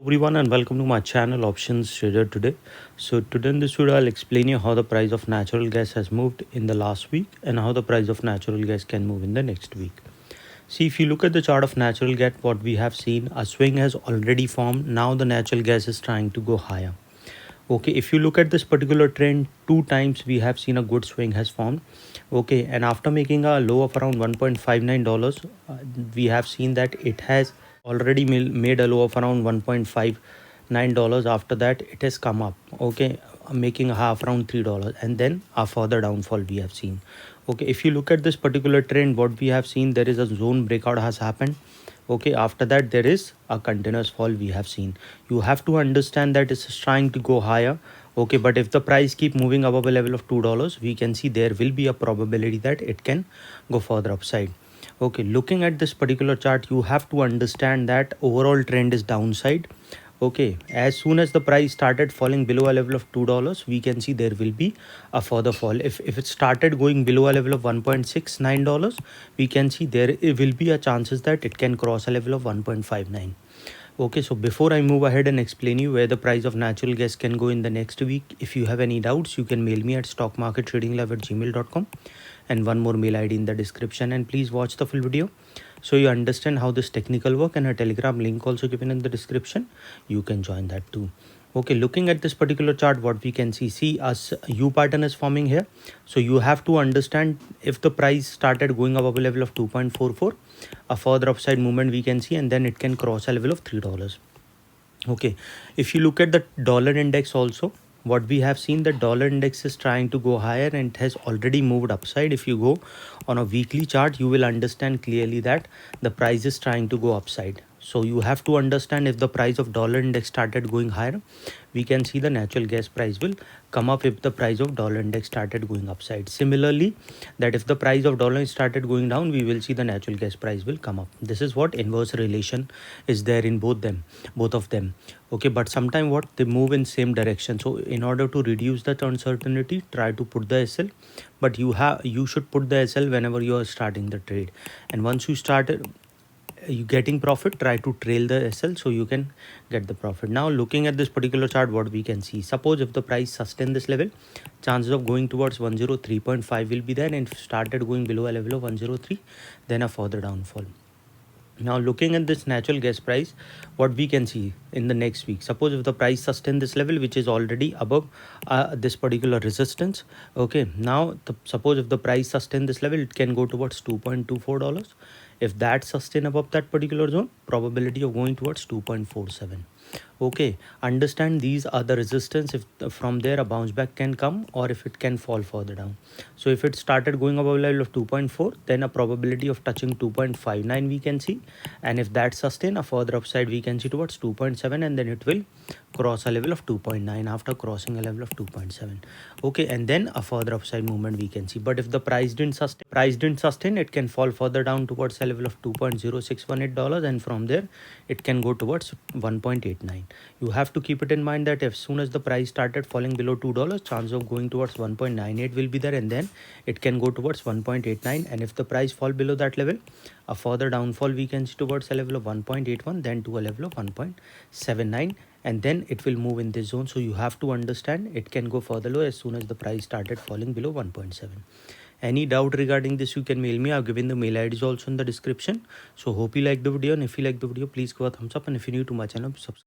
Everyone and welcome to my channel Options Trader Today. So today in this video I'll explain you how the price of natural gas has moved in the last week and how the price of natural gas can move in the next week. See, if you look at the chart of natural gas, what we have seen, a swing has already formed. Now the natural gas is trying to go higher. Okay, if you look at this particular trend, two times we have seen a good swing has formed. Okay, and after making a low of around $1.59, we have seen that it has already made a low of around $1.59. After that it has come up, okay, making a half around $3, and then a further downfall we have seen. Okay, if you look at this particular trend, what we have seen, there is a zone breakout has happened. Okay, after that there is a continuous fall we have seen. You have to understand that it's trying to go higher. Okay, but if the price keep moving above a level of $2, we can see there will be a probability that it can go further upside. Okay, looking at this particular chart, you have to understand that overall trend is downside. Okay, as soon as the price started falling below a level of $2, we can see there will be a further fall. If it started going below a level of $1.69, we can see there will be a chances that it can cross a level of 1.59. Okay, so before I move ahead and explain you where the price of natural gas can go in the next week, if you have any doubts, you can mail me at stockmarkettradinglove@gmail.com, and one more mail ID in the description. And please watch the full video so you understand how this technical work, and a Telegram link also given in the description. You can join that too. Okay, looking at this particular chart, what we can see as U pattern is forming here. So you have to understand, if the price started going above a level of 2.44, a further upside movement we can see, and then it can cross a level of $3. Okay, if you look at the dollar index also, what we have seen, the dollar index is trying to go higher and it has already moved upside. If you go on a weekly chart, you will understand clearly that the price is trying to go upside. So you have to understand, if the price of dollar index started going higher, we can see the natural gas price will come up. If the price of dollar index started going upside, similarly, that if the price of dollar started going down, we will see the natural gas price will come up. This is what inverse relation is there in both of them. Okay, but sometimes what they move in same direction. So in order to reduce that uncertainty, try to put the SL, but you should put the SL whenever you are starting the trade. And once you started you getting profit, try to trail the SL so you can get the profit. Now looking at this particular chart, what we can see, suppose if the price sustain this level, chances of going towards 103.5 will be there, and if started going below a level of 103, then a further downfall. Now looking at this natural gas price, what we can see in the next week, suppose if the price sustain this level, which is already above this particular resistance. Okay, now suppose if the price sustain this level, it can go towards $2.24. If that sustain above that particular zone, probability of going towards 2.47. Okay, understand these are the resistance. If from there a bounce back can come, or if it can fall further down. So if it started going above level of 2.4, then a probability of touching 2.59 we can see, and if that sustain, a further upside we can see towards 2.7, and then it will cross a level of 2.9 after crossing a level of 2.7. Okay, and then a further upside movement we can see. But if the price didn't sustain, it can fall further down towards a level of $2.0618, and from there it can go towards 1.89. You have to keep it in mind that as soon as the price started falling below $2, chance of going towards 1.98 will be there, and then it can go towards 1.89. And if the price fall below that level, a further downfall we can see towards a level of 1.81, then to a level of 1.79, and then it will move in this zone. So you have to understand, it can go further low as soon as the price started falling below 1.7. Any doubt regarding this, you can mail me. I've given the mail IDs also in the description. So hope you like the video, and if you like the video, please give a thumbs up, and if you're new to my channel, subscribe.